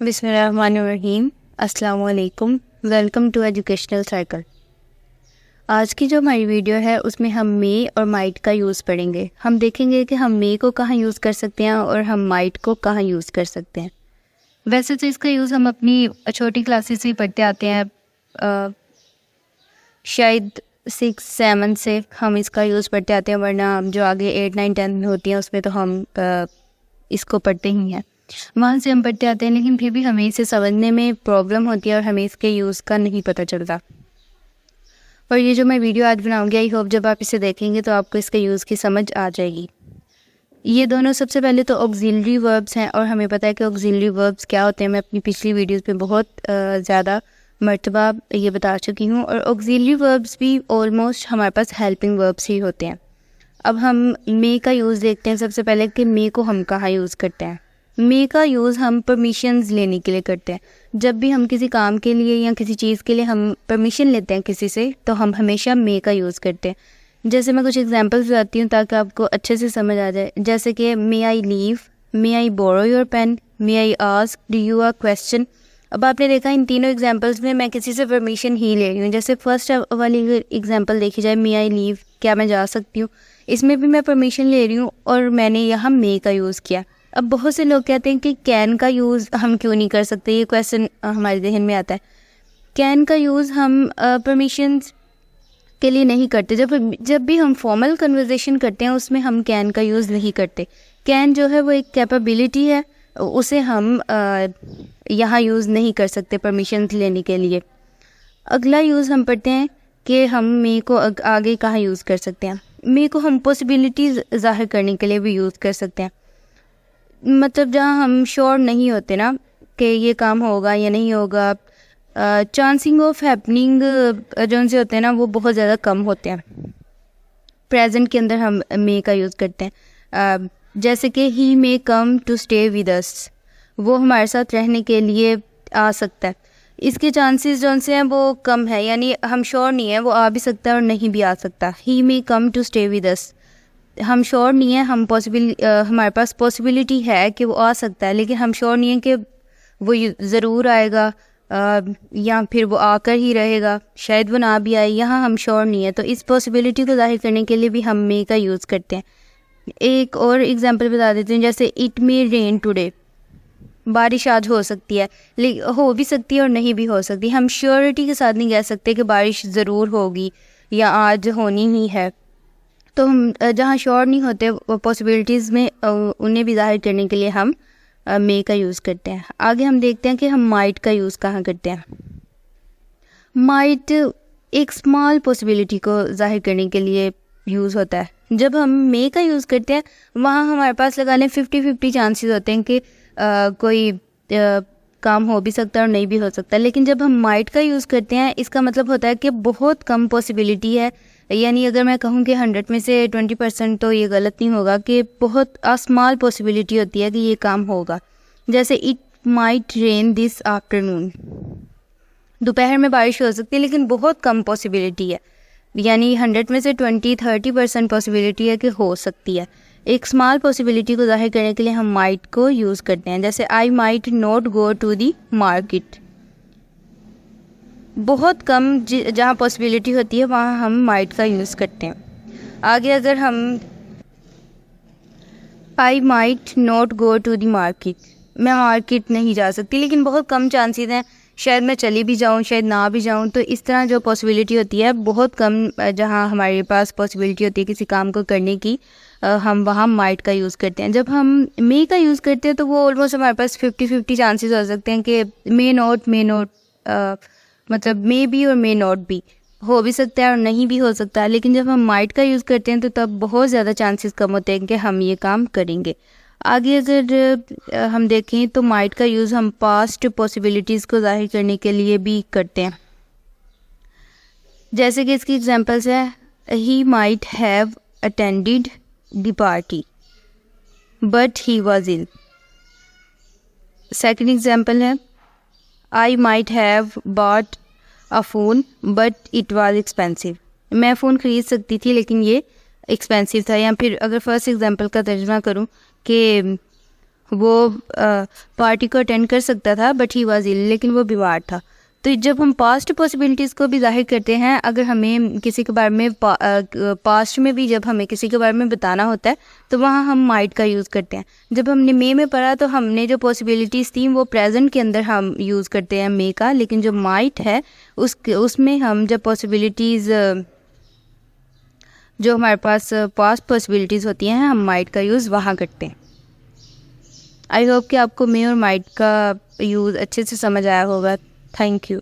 बिस्मिल्लाहिर्रहमानिर्रहीम। अस्सलाम वालेकुम। Welcome to educational circle. आज की जो हमारी वीडियो है उसमें हम मे और माइट का यूज़ पढ़ेंगे। हम देखेंगे कि हम मे को कहाँ यूज़ कर सकते हैं और हम माइट को कहाँ यूज़ कर सकते हैं। वैसे तो इसका यूज़ हम अपनी छोटी क्लासेस से पढ़ते आते हैं, शायद 6-7 से हम इसका यूज़ पढ़ते आते हैं, वरना जो आगे 8-9-10 में होती हैं उसमें तो हम इसको पढ़ते ही हैं, वहाँ से हम पढ़ते आते हैं। लेकिन फिर भी हमें इसे समझने में प्रॉब्लम होती है और हमें इसके यूज़ का नहीं पता चलता। और ये जो मैं वीडियो आज बनाऊंगी, आई होप जब आप इसे देखेंगे तो आपको इसके यूज़ की समझ आ जाएगी। ये दोनों सबसे पहले तो ऑक्सिलरी वर्ब्स हैं और हमें पता है कि ऑक्सिलरी वर्ब्स क्या होते हैं। मैं अपनी पिछली वीडियोस पे बहुत ज़्यादा मर्तबा ये बता चुकी हूँ। और ऑक्सिलरी वर्ब्स भी ऑलमोस्ट हमारे पास हेल्पिंग वर्ब्स ही होते हैं। अब हम मे का यूज़ देखते हैं सबसे पहले कि मे को हम कहाँ यूज़ करते हैं। मे का यूज़ हम परमिशंस लेने के लिए करते हैं। जब भी हम किसी काम के लिए या किसी चीज़ के लिए हम परमिशन लेते हैं किसी से, तो हम हमेशा मे का यूज़ करते हैं। जैसे मैं कुछ एग्जांपल्स बताती हूँ ताकि आपको अच्छे से समझ आ जाए। जैसे कि may I leave, may I borrow your pen, may I ask do you a question. अब आपने देखा इन तीनों एग्जांपल्स में मैं किसी से परमिशन ही ले रही हूँ। जैसे फर्स्ट वाली एग्जांपल देखी जाए, मे आई लीव, क्या मैं जा सकती हूँ, इसमें भी मैं परमिशन ले रही हूँ और मैंने यहाँ मे का यूज़ किया। अब बहुत से लोग कहते हैं कि कैन का यूज़ हम क्यों नहीं कर सकते, ये क्वेश्चन हमारे जहन में आता है। कैन का यूज़ हम परमिशन के लिए नहीं करते। जब भी हम फॉर्मल कन्वर्सेशन करते हैं उसमें हम कैन का यूज़ नहीं करते। कैन जो है वो एक कैपेबिलिटी है, उसे हम यहाँ यूज़ नहीं कर सकते परमिशन लेने के लिए। अगला यूज़ हम पढ़ते हैं कि हम मे को आगे कहाँ यूज़ कर सकते हैं। मे को हम पॉसिबिलिटीज़ ज़ाहिर करने के लिए भी यूज़ कर सकते हैं। मतलब जहाँ हम श्योर नहीं होते ना कि ये काम होगा या नहीं होगा, चांसिंग ऑफ हैपनिंग जो से होते हैं ना वो बहुत ज़्यादा कम होते हैं। प्रेजेंट के अंदर हम मे का यूज़ करते हैं। जैसे कि he may come to stay with us, वो हमारे साथ रहने के लिए आ सकता है। इसके चांसेस जो से हैं वो कम है, यानी हम श्योर नहीं है, वो आ भी सकता है और नहीं भी आ सकता। He may come to stay with us, हम श्योर नहीं है, हमारे पास पॉसिबिलिटी है कि वो आ सकता है, लेकिन हम श्योर नहीं है कि वो ज़रूर आएगा या फिर वो आकर ही रहेगा, शायद वो ना भी आए, यहाँ हम श्योर नहीं है। तो इस पॉसिबिलिटी को जाहिर करने के लिए भी हम मे का यूज़ करते हैं। एक और एग्जांपल बता देते हैं, जैसे इट मे रेन टुडे, बारिश आज हो सकती है, हो भी सकती है और नहीं भी हो सकती। हम श्योरिटी के साथ नहीं कह सकते कि बारिश ज़रूर होगी या आज होनी ही है। तो हम जहाँ श्योर नहीं होते पॉसिबिलिटीज़ में, उन्हें भी ज़ाहिर करने के लिए हम मे का यूज़ करते हैं। आगे हम देखते हैं कि हम माइट का यूज़ कहाँ करते हैं। माइट एक स्मॉल पॉसिबिलिटी को ज़ाहिर करने के लिए यूज़ होता है। जब हम मे का यूज़ करते हैं वहाँ हमारे पास लगाने 50-50 चांसेस होते हैं कि कोई काम हो भी सकता है और नहीं भी हो सकता। लेकिन जब हम माइट का यूज़ करते हैं इसका मतलब होता है कि बहुत कम पॉसिबिलिटी है। यानी अगर मैं कहूँ कि 100 में से 20% तो ये गलत नहीं होगा कि बहुत स्मॉल पॉसिबिलिटी होती है कि ये काम होगा। जैसे it might rain this afternoon, दोपहर में बारिश हो सकती है लेकिन बहुत कम पॉसिबिलिटी है। यानी 100 में से 20-30% पॉसिबिलिटी है कि हो सकती है। एक स्मॉल पॉसिबिलिटी को ज़ाहिर करने के लिए हम माइट को यूज़ करते हैं। जैसे I might not go to the market, बहुत कम जहाँ पॉसिबिलिटी होती है वहाँ हम माइट का यूज़ करते हैं। आगे अगर हम I might not go to the market, मैं मार्केट नहीं जा सकती लेकिन बहुत कम चांसेस हैं, शायद मैं चली भी जाऊँ शायद ना भी जाऊँ। तो इस तरह जो पॉसिबिलिटी होती है बहुत कम, जहाँ हमारे पास पॉसिबिलिटी होती है किसी काम को करने की, हम वहाँ माइट का यूज़ करते हैं। जब हम मे का यूज़ करते हैं तो वो ऑलमोस्ट हमारे पास 50-50 चांसेस हो सकते हैं कि मे नॉट मतलब मे बी और मे नॉट भी हो भी सकता है और नहीं भी हो सकता है। लेकिन जब हम माइट का यूज़ करते हैं तो तब बहुत ज़्यादा चांसेस कम होते हैं कि हम ये काम करेंगे। आगे अगर हम देखें तो माइट का यूज़ हम पास्ट पॉसिबिलिटीज़ को ज़ाहिर करने के लिए भी करते हैं। जैसे कि इसकी एग्जांपल्स है, he might have attended the party but he was ill. Second example है, I might have bought a phone but it was expensive, मैं फ़ोन ख़रीद सकती थी लेकिन ये एक्सपेंसिव था। या फिर अगर फर्स्ट एग्जांपल का तर्जुमा करूँ कि वो पार्टी को अटेंड कर सकता था बट ही वाज इल, लेकिन वो बीमार था। तो जब हम पास्ट पॉसिबिलिटीज़ को भी ज़ाहिर करते हैं, अगर हमें किसी के बारे में पास्ट में भी जब हमें किसी के बारे में बताना होता है तो वहाँ हम माइट का यूज़ करते हैं। जब हमने मे में पढ़ा तो हमने जो पॉसिबिलिटीज़ थी वो प्रेजेंट के अंदर हम यूज़ करते हैं मे का, लेकिन जो माइट है उसमें हम जब पॉसिबिलिटीज़ जो हमारे पास पास्ट पॉसिबिलिटीज़ होती हैं हम माइट का यूज़ वहाँ करते हैं। आई होप कि आपको मे और माइट का यूज़ अच्छे से समझ आया होगा। Thank you.